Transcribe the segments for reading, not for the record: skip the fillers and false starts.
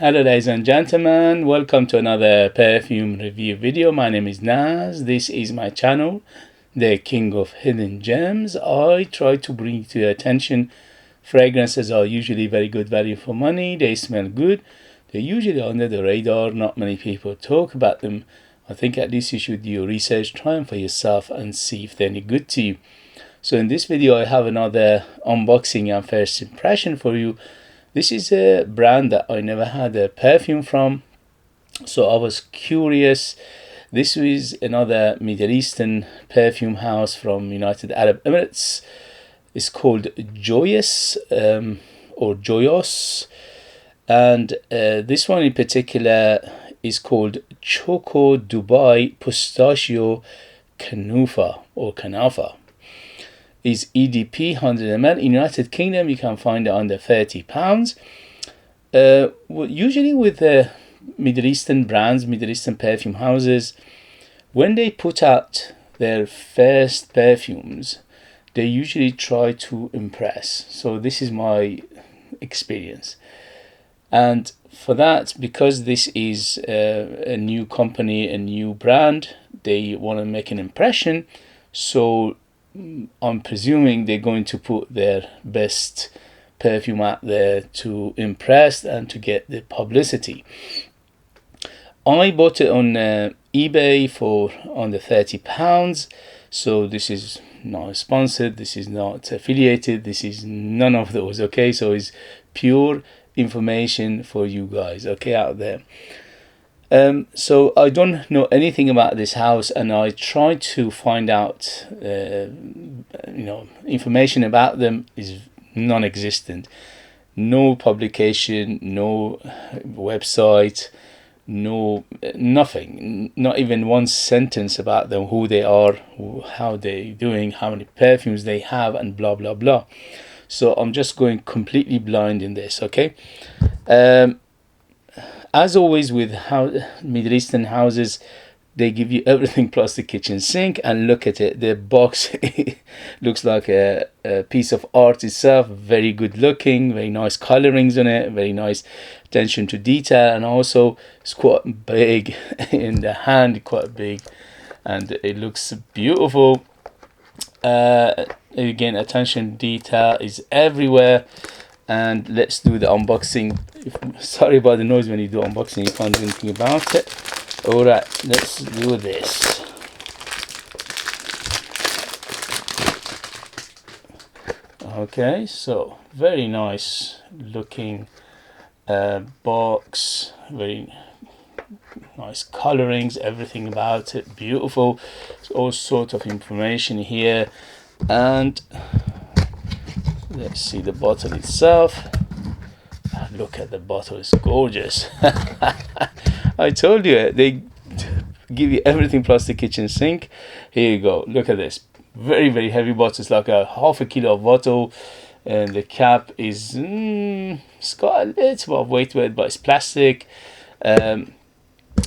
Hello ladies and gentlemen, welcome to another perfume review video. My name is Naz. This is my channel, the King of Hidden Gems. I try to bring to your attention fragrances are usually very good value for money. They smell good. They're usually under the radar. Not many people talk about them. I think at least you should do your research, try them for yourself and see if they're any good to you. So in this video I have another unboxing and first impression for you. This is a brand that I never had a perfume from, so I was curious. This is another Middle Eastern perfume house from United Arab Emirates. It's called Joyous or Joyous, and this one in particular is called Choco Pistachio Kunafa or Kunafa. Is EDP 100 ml. In United Kingdom you can find it under £30. Usually with Middle Eastern brands, Middle Eastern perfume houses, when they put out their first perfumes, they usually try to impress. So this is my experience, and for that, because this is a new company, a new brand, they want to make an impression. So I'm presuming they're going to put their best perfume out there to impress and to get the publicity. I bought it on eBay for under £30. So this is not sponsored, this is not affiliated, this is none of those, okay? So it's pure information for you guys, okay, out there. So I don't know anything about this house, and I tried to find out information about them is non-existent. No publication, no website, nothing, not even one sentence about them, who they are, how they're doing, how many perfumes they have, and blah blah blah. So I'm just going completely blind in this, okay? As always with Middle Eastern houses, they give you everything plus the kitchen sink, and look at it, the box looks like a piece of art itself. Very good looking, very nice colorings on it, very nice attention to detail, and also it's quite big in the hand, quite big, and it looks beautiful. Again, attention detail is everywhere. And let's do the unboxing. Sorry about the noise when you do unboxing, you can't do anything about it. Alright, let's do this. Okay, so very nice looking box, very nice colorings, everything about it beautiful. There's all sorts of information here, and let's see the bottle itself. Look at the bottle, it's gorgeous. I told you, they give you everything plus the kitchen sink. Here you go, look at this. Very, very heavy bottle. It's like a half a kilo bottle. And the cap is, it's got a little bit of weight to it, but it's plastic.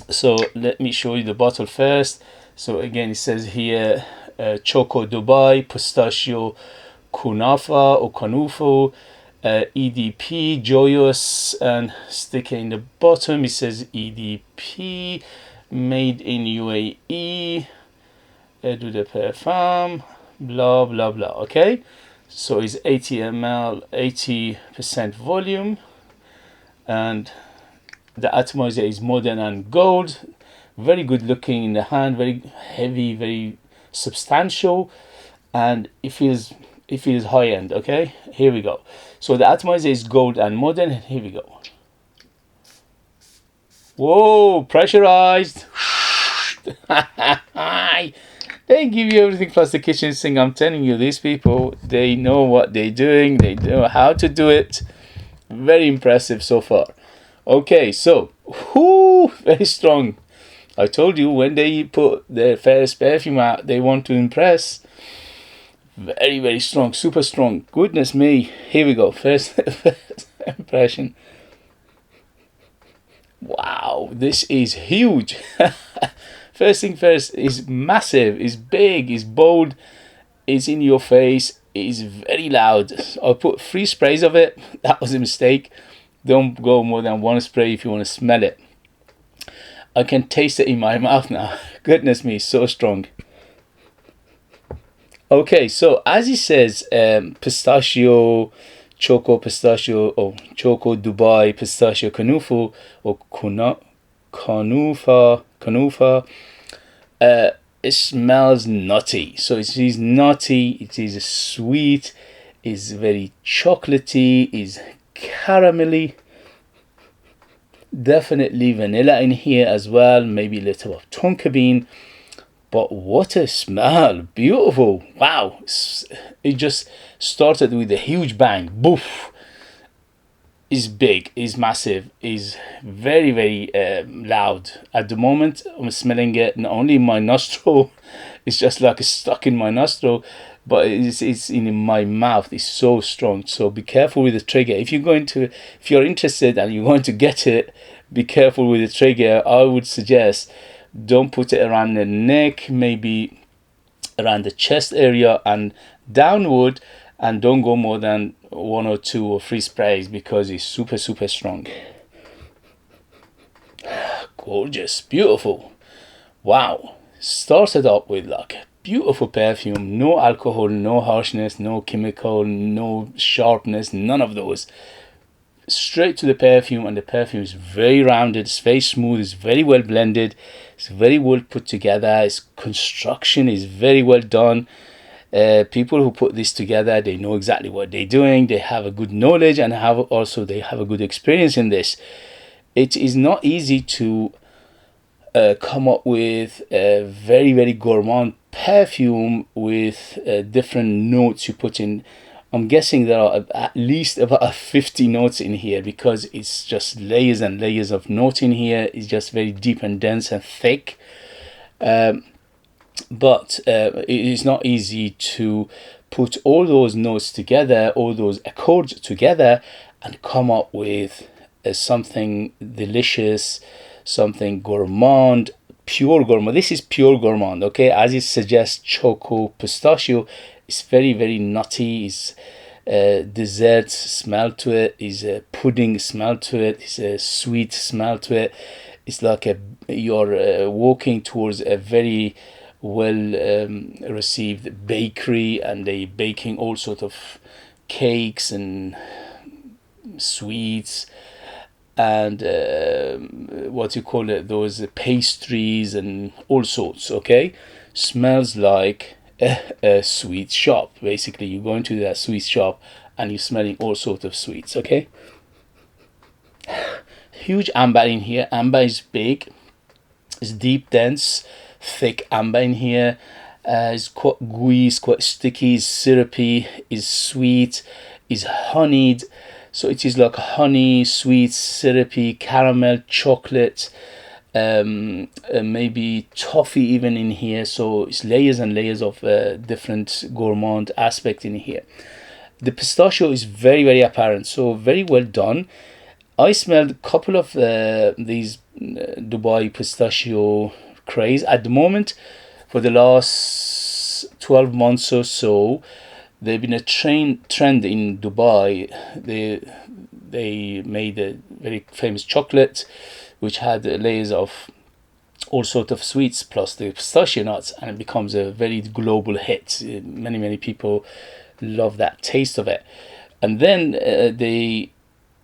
So let me show you the bottle first. So again, it says here, Choco Pistachio Kunafa or Kunafa, EDP, Joyous, and sticker in the bottom. It says EDP, made in UAE, do the perfume, blah blah blah. Okay, so it's 80 ml, 80% volume, and the atomizer is modern and gold. Very good looking in the hand, very heavy, very substantial, and it feels high end. Okay, here we go. So the atomizer is gold and modern. Here we go. Whoa, pressurized. They give you everything plus the kitchen sink. I'm telling you, these people, they know what they're doing, they know how to do it. Very impressive so far. Okay, so very strong. I told you, when they put their first perfume out, they want to impress. Very, very strong, super strong. Goodness me. Here we go. First impression. Wow, this is huge. First thing first, is massive, is big, is bold, is in your face, is very loud. I put 3 sprays of it. That was a mistake. Don't go more than one spray if you want to smell it. I can taste it in my mouth now. Goodness me, so strong. Okay, so as it says, pistachio, Choco Pistachio, or Choco Dubai Pistachio Kunafa, or Kunafa. It smells nutty. So it is nutty, it is sweet, is very chocolatey, is caramelly. Definitely vanilla in here as well, maybe a little of tonka bean. But what a smell! Beautiful! Wow! It just started with a huge bang. Boof! Is big, is massive, is very, very loud. At the moment, I'm smelling it not only in my nostril, it's just like it's stuck in my nostril, but it's in my mouth. It's so strong. So be careful with the trigger. If you're interested and you're going to get it, be careful with the trigger. I would suggest don't put it around the neck, maybe around the chest area and downward, and don't go more than 1 or 2 or 3 sprays because it's super strong. Gorgeous, beautiful. Wow. Started up with like a beautiful perfume, no alcohol, no harshness, no chemical, no sharpness, none of those. Straight to the perfume, and the perfume is very rounded, it's very smooth, it's very well blended, it's very well put together, its construction is very well done. People who put this together, they know exactly what they're doing, they have a good knowledge, and they have a good experience in this. It is not easy to come up with a very gourmand perfume with different notes you put in. I'm guessing there are at least about 50 notes in here because it's just layers and layers of notes in here. It's just very deep and dense and thick. But it is not easy to put all those notes together, all those accords together, and come up with something delicious, something gourmand, pure gourmand. This is pure gourmand, okay? As it suggests, Choco Pistachio. It's very nutty. It's dessert smell to it. It's a pudding smell to it. It's a sweet smell to it. It's like you're walking towards a very well received bakery, and they baking all sort of cakes and sweets and what you call it, those pastries and all sorts. Okay, smells like a sweet shop. Basically, you go into that sweet shop and you're smelling all sorts of sweets. Okay, huge amber in here. Amber is big, it's deep, dense, thick amber in here. It's quite gooey, it's quite sticky, it's syrupy, it's sweet, it's honeyed. So it is like honey, sweet, syrupy, caramel, chocolate, maybe toffee even in here. So it's layers and layers of different gourmand aspect in here. The pistachio is very apparent, so very well done. I smelled a couple of these Dubai pistachio craze at the moment. For the last 12 months or so, there's been a trend in Dubai. They made a very famous chocolate which had layers of all sorts of sweets plus the pistachio nuts, and it becomes a very global hit. Many people love that taste of it. And then the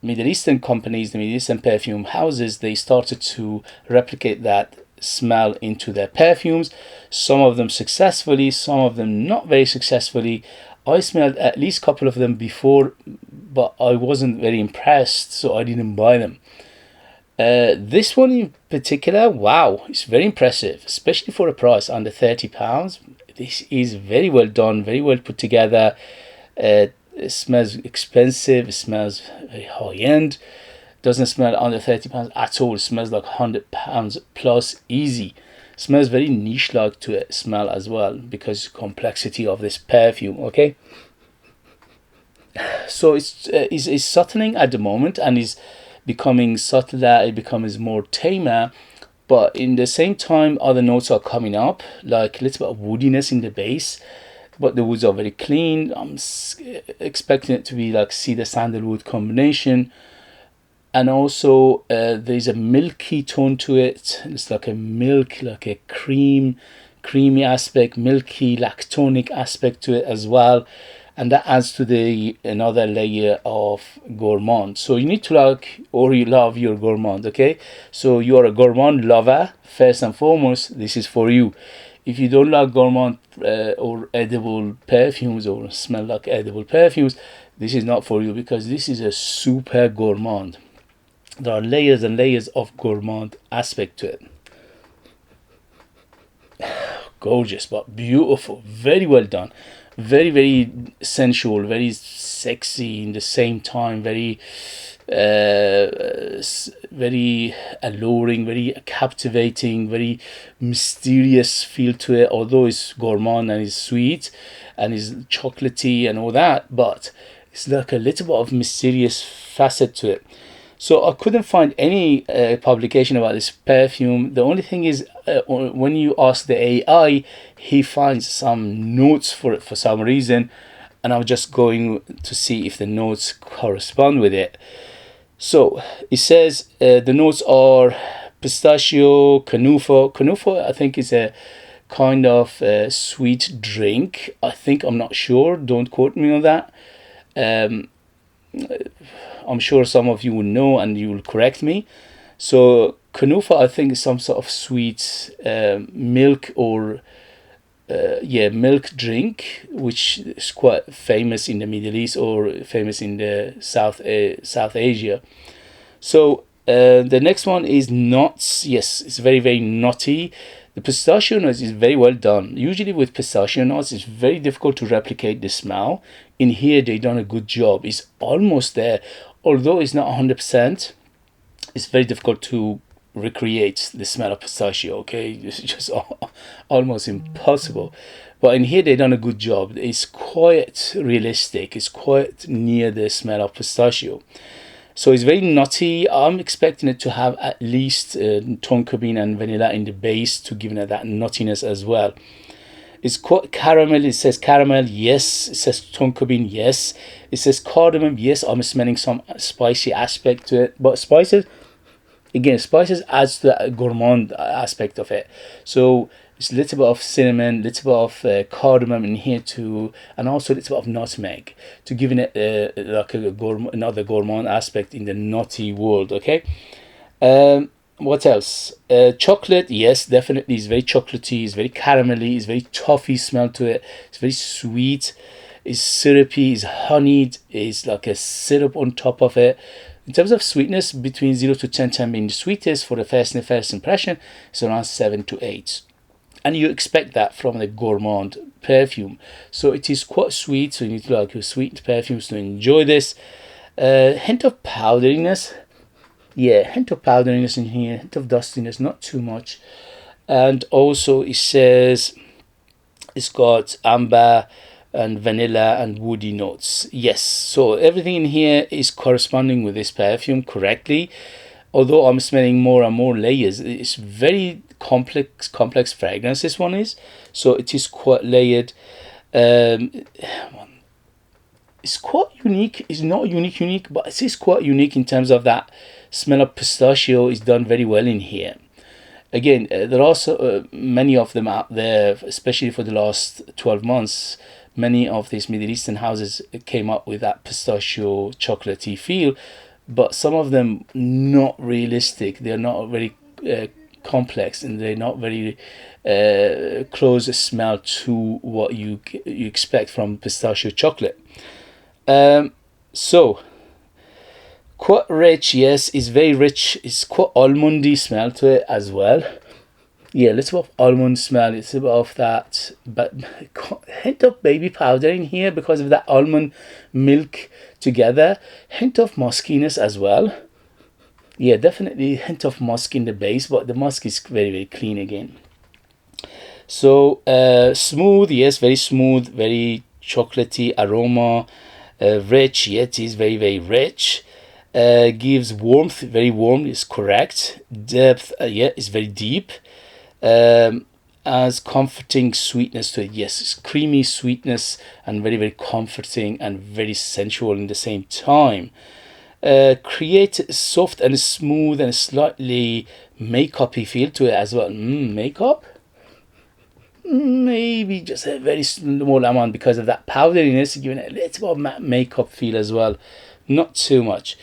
Middle Eastern companies, the Middle Eastern perfume houses, they started to replicate that smell into their perfumes. Some of them successfully, some of them not very successfully. I smelled at least a couple of them before, but I wasn't very impressed, so I didn't buy them. This one in particular, wow, it's very impressive, especially for a price under £30. This is very well done, very well put together. It smells expensive, it smells very high-end. Doesn't smell under £30 at all. It smells like £100 plus easy. Smells very niche like to it smell as well because complexity of this perfume. Okay, so it's subtling at the moment and is becoming subtler. It becomes more tamer, but in the same time other notes are coming up, like a little bit of woodiness in the base, but the woods are very clean. I'm expecting it to be like cedar sandalwood combination. and also there's a milky tone to it. It's like a milk, like a creamy aspect, milky lactonic aspect to it as well, and that adds to the another layer of gourmand. So you need to like, or you love your gourmand, okay? So you are a gourmand lover, first and foremost, this is for you. If you don't like gourmand or edible perfumes, or smell like edible perfumes, this is not for you, because this is a super gourmand. There are layers and layers of gourmand aspect to it. Gorgeous, but beautiful, very well done, very, very sensual, very sexy in the same time, very very alluring, very captivating, very mysterious feel to it, although it's gourmand and it's sweet and it's chocolatey and all that, but it's like a little bit of mysterious facet to it. So I couldn't find any publication about this perfume. The only thing is, when you ask the AI, he finds some notes for it for some reason, and I'm just going to see if the notes correspond with it. So it says the notes are pistachio, kunafa. Kunafa, I think, is a kind of sweet drink. I think, I'm not sure. Don't quote me on that. I'm sure some of you will know and you will correct me. So kunafa, I think, is some sort of sweet milk, or milk drink, which is quite famous in the Middle East, or famous in the South Asia. So the next one is nuts. Yes, it's very, very nutty. The pistachio nuts is very well done. Usually with pistachio nuts, it's very difficult to replicate the smell. In here, they've done a good job. It's almost there, although it's not 100%. It's very difficult to recreate the smell of pistachio, okay? It's just almost impossible. But in here, they've done a good job. It's quite realistic. It's quite near the smell of pistachio. So it's very nutty. I'm expecting it to have at least tonka bean and vanilla in the base to give it that nuttiness as well. It's quite caramel. It says caramel, yes. It says tonka bean, yes. It says cardamom, yes. I'm smelling some spicy aspect to it. But spices, again, spices adds to that gourmand aspect of it. So it's a little bit of cinnamon, little bit of cardamom in here too, and also a little bit of nutmeg to give it like another gourmand aspect in the nutty world. Okay. What else? Chocolate, yes, definitely. It's very chocolatey, it's very caramelly, it's very toffee smell to it. It's very sweet, it's syrupy, it's honeyed, it's like a syrup on top of it. In terms of sweetness, between 0 to 10 being the sweetest for the first impression, it's around 7 to 8. And you expect that from the gourmand perfume. So it is quite sweet, so you need to like your sweet perfumes to enjoy this. Hint of powderiness. Yeah, hint of powderiness in here, hint of dustiness, not too much. And also it says it's got amber and vanilla and woody notes. Yes, so everything in here is corresponding with this perfume correctly. Although I'm smelling more and more layers, it's very complex fragrance, this one is. So it is quite layered. It's quite unique. It's not unique, but it is quite unique in terms of that smell of pistachio is done very well in here. Again, there are also many of them out there, especially for the last 12 months. Many of these Middle Eastern houses came up with that pistachio chocolatey feel, but some of them not realistic. They're not very complex, and they're not very close smell to what you expect from pistachio chocolate. So quite rich, yes, it's very rich. It's quite almondy smell to it as well. Yeah, a little bit of almond smell. It's a bit of that, but hint of baby powder in here because of that almond milk together. Hint of muskiness as well. Yeah, definitely hint of musk in the base, but the musk is very, very clean again. So smooth, yes, very smooth, very chocolatey aroma. Rich, yes, it is very, very rich. Gives warmth, very warm, is correct. Depth, yeah, is very deep. As comforting sweetness to it, yes, it's creamy sweetness and very, very comforting and very sensual in the same time. create a soft and smooth and slightly makeup-y feel to it as well. Makeup? Maybe just a very small amount because of that powderiness, giving it a little bit of makeup feel as well. Not too much.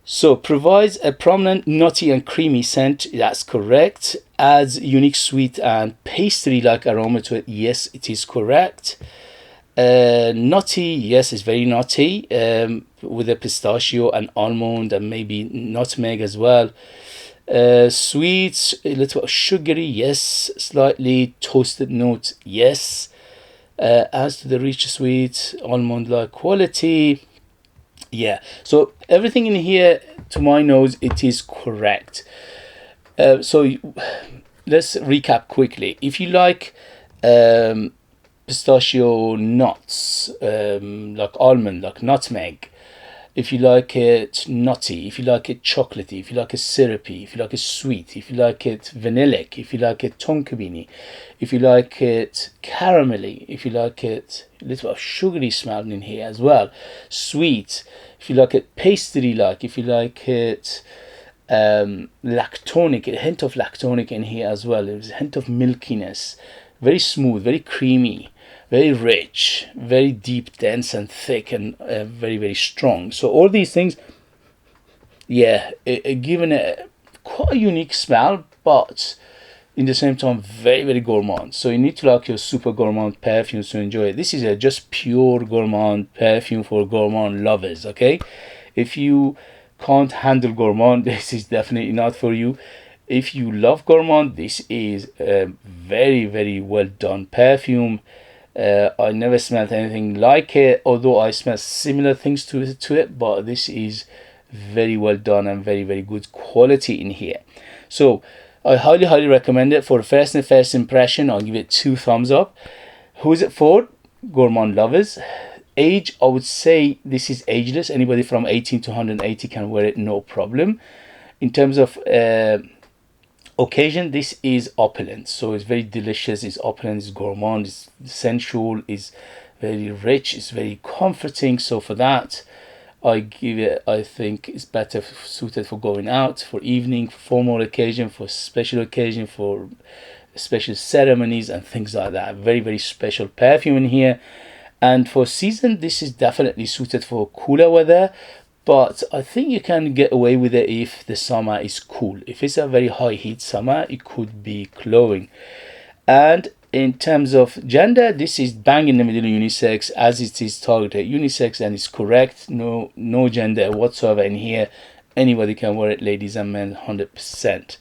So provides a prominent nutty and creamy scent. That's correct. Adds unique sweet and pastry-like aroma to it. Yes, it is correct. Nutty, yes, it's very nutty, with a pistachio and almond and maybe nutmeg as well. Sweet, a little sugary, yes. Slightly toasted note, yes. As to the rich sweet almond-like quality, yeah. So everything in here, to my nose, it is correct. So let's recap quickly. If you like pistachio nuts, like almond, like nutmeg, if you like it nutty, if you like it chocolatey, if you like it syrupy, if you like it sweet, if you like it vanillic, if you like it tonkabini, if you like it caramelly, if you like it a little sugary smell in here as well, sweet, if you like it pastry like, if you like it lactonic, a hint of lactonic in here as well, there's a hint of milkiness, very smooth, very creamy, very rich, very deep, dense and thick, and very, very strong. So all these things, yeah, given it quite a unique smell, but in the same time very, very gourmand. So you need to like your super gourmand perfumes to enjoy it. This is a just pure gourmand perfume for gourmand lovers. Okay, if you can't handle gourmand, this is definitely not for you. If you love gourmand, this is a very, very well done perfume. I never smelled anything like it, although I smell similar things to it, but this is very well done and very, very good quality in here. So I highly, highly recommend it. For first impression, I'll give it 2 thumbs up. Who is it for? Gourmand lovers. Age, I would say this is ageless. Anybody from 18 to 180 can wear it, no problem. In terms of occasion, this is opulent, so it's very delicious, it's opulent, it's gourmand, it's sensual, it's very rich, it's very comforting. So for that, I give it, I think it's better suited for going out, for evening, for formal occasion, for special occasion, for special ceremonies and things like that. Very, very special perfume in here. And for season, this is definitely suited for cooler weather, but I think you can get away with it if the summer is cool. If it's a very high heat summer, it could be cloying. And in terms of gender, this is bang in the middle unisex, as it is targeted unisex, and it's correct. No gender whatsoever in here. Anybody can wear it, ladies and men, 100%.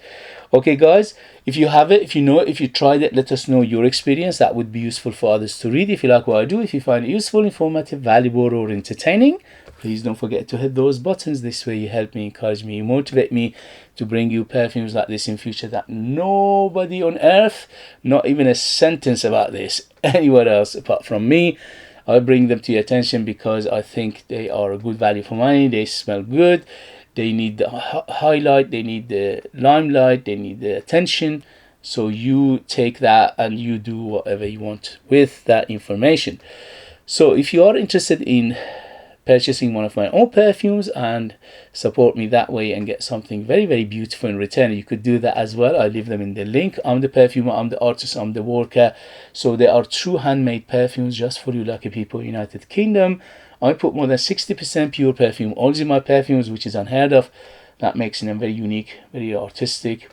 Okay guys, if you have it, if you know it, if you tried it, let us know your experience. That would be useful for others to read. If you like what I do, if you find it useful, informative, valuable or entertaining, please don't forget to hit those buttons. This way you help me, encourage me, motivate me to bring you perfumes like this in future that nobody on earth, not even a sentence about this anywhere else apart from me. I bring them to your attention because I think they are a good value for money. They smell good. They need the highlight, they need the limelight, they need the attention. So you take that and you do whatever you want with that information. So if you are interested in purchasing one of my own perfumes and support me that way and get something very, very beautiful in return, you could do that as well. I leave them in the link. I'm the perfumer, I'm the artist, I'm the worker. So they are true handmade perfumes just for you lucky people, United Kingdom. I put more than 60% pure perfume oils in my perfumes, which is unheard of. That makes them very unique, very artistic,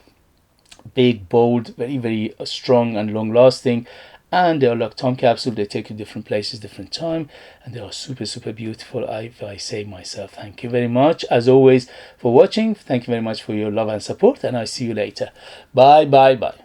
big, bold, very, very strong and long lasting. And they are like time capsule. They take you different places, different time, and they are super, super beautiful. If I say myself, thank you very much as always for watching. Thank you very much for your love and support, and I see you later. Bye, bye, bye.